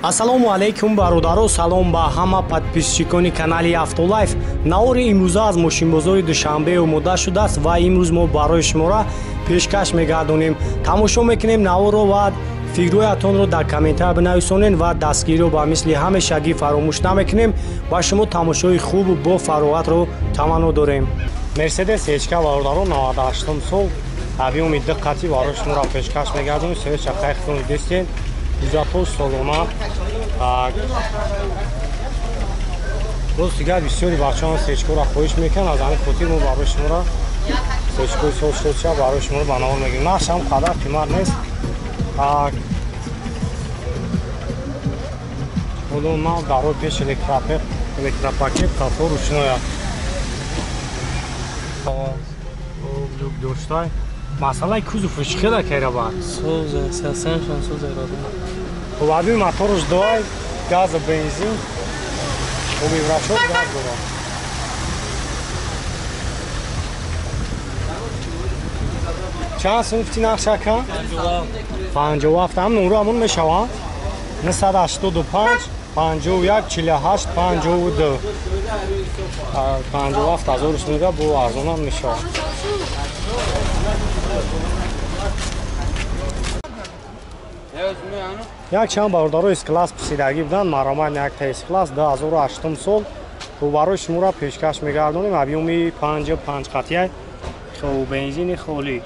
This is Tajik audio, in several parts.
Ассалому алайкум бародаро, салом ба ҳама подписчикони канали Автолайф. Навори имрӯза аз мошинбозори Душанбе омода шудааст ва имрӯз мо барои шуморо пешкаш мегардонем. Тамошо мекунем наворо ва фикрҳоятонро дар комментар бинависонед ва дастгириро ба мисли ҳамешагӣ фаромӯш намекунем. Ба шумо тамошои хуб бо фароғатро таманно дорем. Мерседес ҳечка бародаро 98 сол объеми диққати барои шуморо пешкаш мегардонем. Севеча қайхтон дестен Узато солона. Рост дигар бисёри бачаҳон сечкоро хоҳиш мекунанд. Аз ҳамин хотир мо барои шуморо сечкои сол шодша барои шуморо ба навор мегирем. Нақш ҳам қадар қимат нест. ҳоло нав дарои пеш электропакет қатор рӯшноя люк доштай. Масъалаи кузовш чӣ қадар кайра бар? Сӯзе, сасеншон сӯзе рода. Хуб аби моторш дой, газ бензин. Хуб иврачо газ дора. Чанд сум гуфти нақшака? 57. Ҳам номро ҳамон мешаванд? 985 51 48 52. 57,000 мега бо арзонам мешавад. Як чанд бародаро С-класс писидагӣ буданд. Маромад як та С-класс 2008 сол. Хуб барои шуморо пешкаш мегардонем. Объеми 55 қатъя. Хуб бензини холӣ.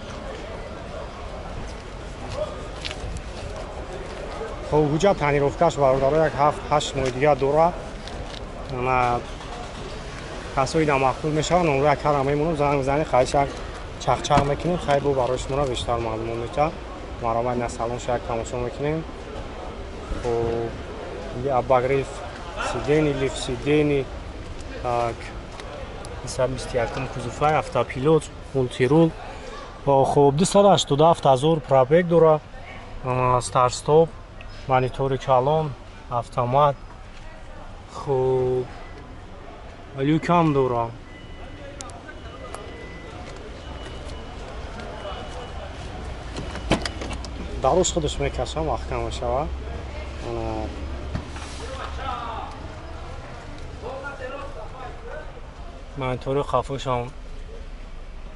Хуб ҳуҷҷат танировкаш бародаро як 7-8 моҳи дигар дорад. Ана касои намахлул мешаванд. Номро як кара мемонам. Занг бизанем хайш як чақчақ мекунем. Хай бо барои шуморо бештар маълумот метавад. Маромад на салон шояк тамошо мекунем. Обогрев сидени, лифт сидени, 221 кузовай, автопилот, мултирул. Хуб 287,000 пробег дора. Старт стоп, монитори калон, автомат. Хуб люкам дора. Дарош худаш мекашам махкам мешавад. монитори қафошам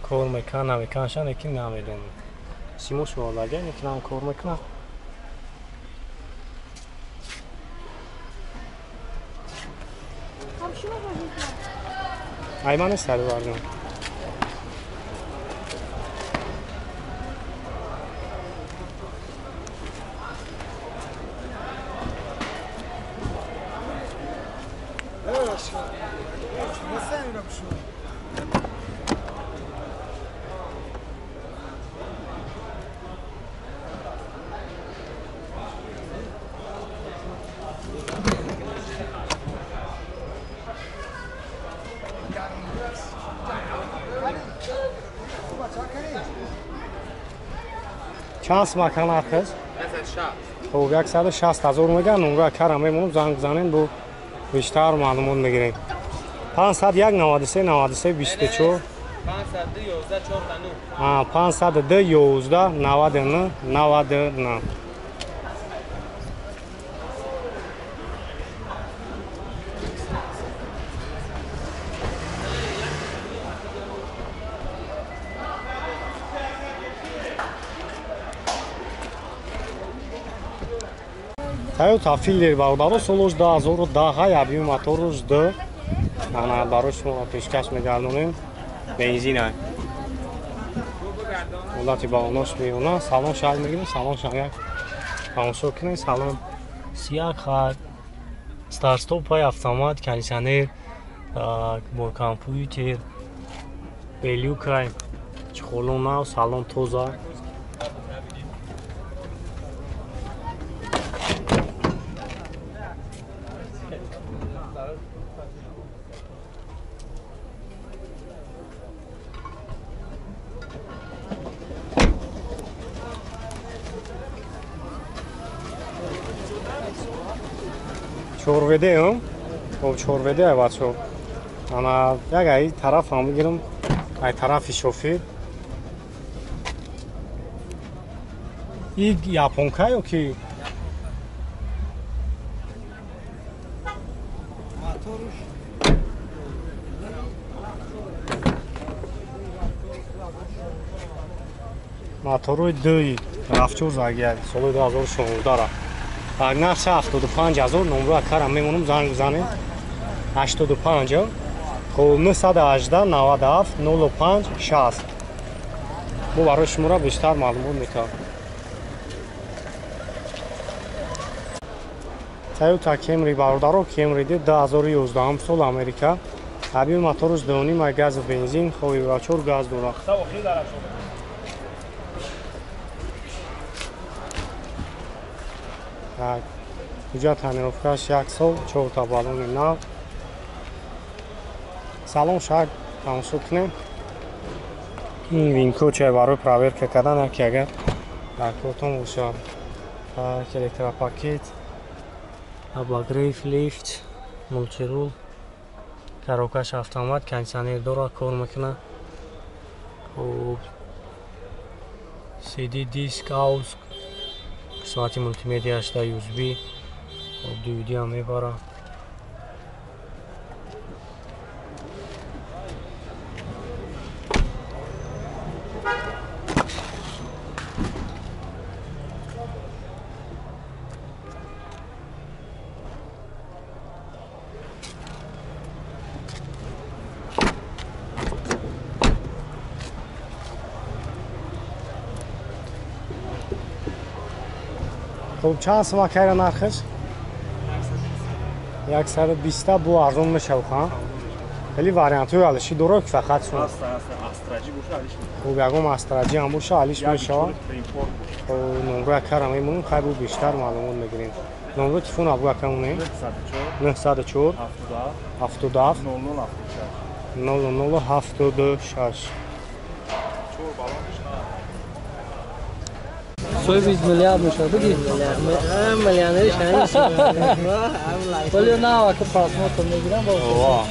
кор мекунад намекунадшан лекин намедонам. Симош волаге мекунам кор мекунад. Айман сар бардам. Чанд смакана қиз? 160,000 меган. Номро кара мемонам. Занг бизанем бо бештар маълумот мегирем. 501 93 93 24 502 11 99 99. Toyota Fielder бародаро солош 2010 объеми моторош д. Ана барои шумо пешкаш мегардонем. Бензина. Ҳолати балонош меёна. Салон шаҳр мегирем. Салон шаҳр тамошо кунем. Салон сияк хат. Старт стоп пай автомат, кондиционер, бо компютер, белюкай, чухолон нав, салон тоза. чорведе хуб чорведе бачо ана як ай тараф ам мегирам ай тарафи шофер ин японка ё ки мотори дуи рафчур загияд соли 2016 нақша 75000 номро кара мемонам занг бизанем 85 хуб 918 97 05 60 бо барои шуморо бештар маълумот метавад Toyota Camry бародаро Camry 2011 сол Америка объем мотораш 2.5 газ бензин хоби вачор газ дорад ҳуҷҷат тонировкаш 1 сол 4 та баллони нав салон шаг тамошо кунем ин винкоча барои проверка кардан яке агар дар кортон бошад электропакет обогрев лифт мултирул карокаш автомат кондиционер дорад кор мекунад хуб CD диск аус қисмати мултимедиаш да USB DVD ҳам мебарад خب چند سما کار نرخش؟ 120 بو ارزون میشه بخوام ولی واریانت های علشی دروک فقط سون خب یکم استراجی هم باشه علیش میشه و نمره کار هم ایمون خیلی بو بیشتر معلومات میگیریم نمره تلفن ابو اکمونه 904 77 0076 Soy 20 milyar میشه بگی میلیونرش هست ولی نه وقت پاسمو تو میگیرم با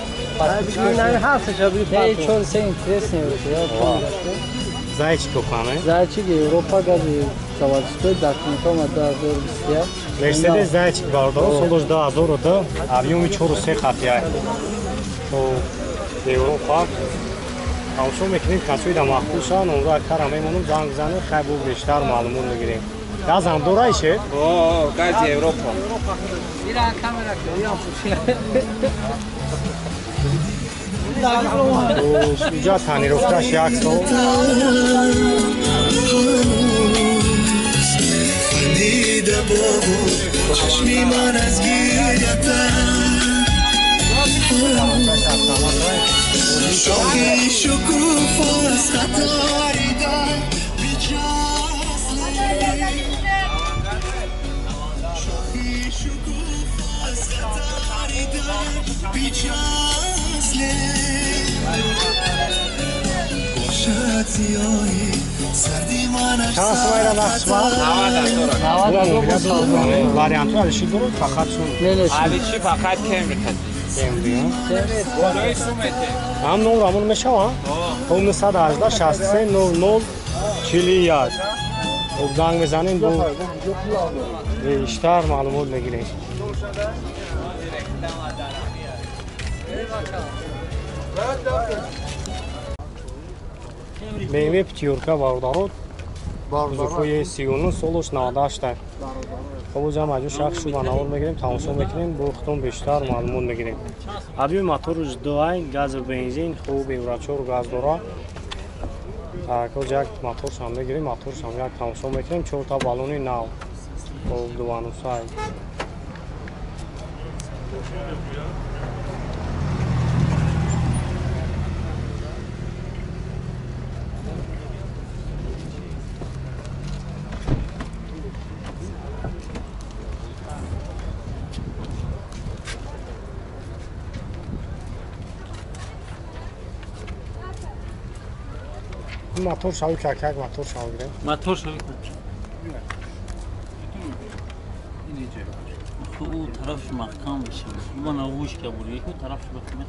نه هستش بگی نه چون سه اینترس نمیشه Зайчиков хана. Зайчик Европа гази заводской документом 2021. Mercedes зайчик бардар солош 2002 объеми 4.3 хатия. То Европа Тамошо мекунем касои да махбуса номро кара мемонам занг бизанем хеле бештар маълумот мегирем. Газам дорайше? Гази Европа. Иран камера кӯям Ҷа танировкаш 1 сол. دیده بابو چشمی من از شوقی شکوفا از خطاری دار شوقی شکوفا از خطاری دار بیچازله باشد زیایی سردی من از Şans bayram akşam. Varyantı alışı durur fakat sun. Alişi fakat Camry Camry. بالای سومته Ham nomramın meşava. Om 918 63 00 41. O zang bezanin bu. Beştar malumat megirin. BMW пятёрка бародарот бузургҳои 39 солош 98 хуб ҷамъ аҷо шахс шуба навор мегирем тамошо мекунем бо хутон бештар маълумот мегирем объеми мотораш 2 газ бензин хуб еврочор газ дора як моторшам мегирем моторшам як тамошо мекунем 4 та баллони нав хуб дуванусай мотор шави как мотор шави гирем мотор шави او طرفش محکم بشه من آغوش که بوری یکی طرفش بکنه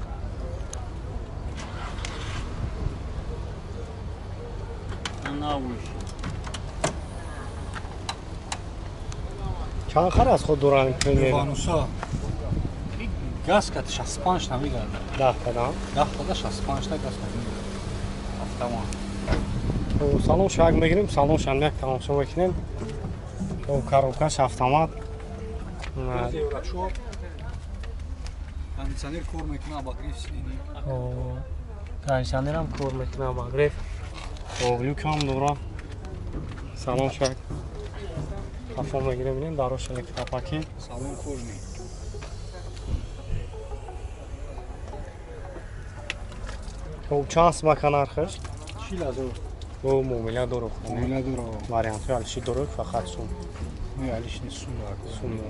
من آغوش چند خر از خود دوران کنیم Gaz katı 65 ta میگردن 10 قدم 10 تا 65 تا gaz katı میگردن автомат خب سالن شاگ میگیریم سالن شم یک تماشا بکنیم خب коробкаш автомат кондиционер кор мекуна ба гриф сини кондиционер هم کار میکنه با گریف خب люкам дора سالن شاگ کافه میگیریم ببینیم داروش یک کپاکی салон кор ми خب چانس مکان ارخش 40000 او مومیلا دورو миллион дуро вариант алиши дору фақат сум ми алишни сум сум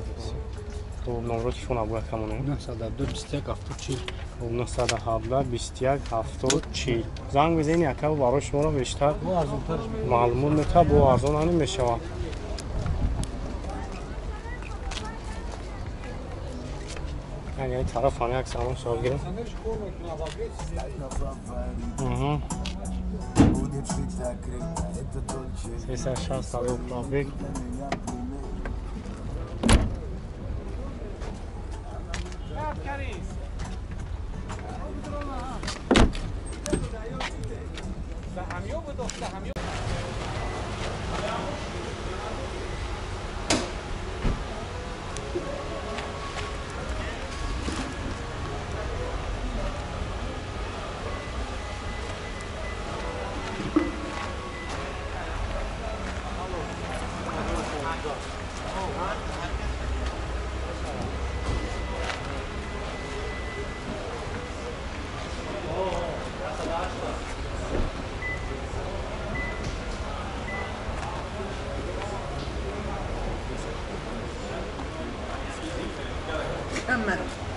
خب номеро телефона буга камону 922 21 917 21 70 занг бизени ака барои шуморо бештар бо арзонтарш мекунад маълумот мета бо арзон ҳамин мешавад ин тараф ҳам як салон сол гирем кондиционерш кор мекуна ба гриф Будет жить закрыто, это дольче. 360 азоб пробег Hemen.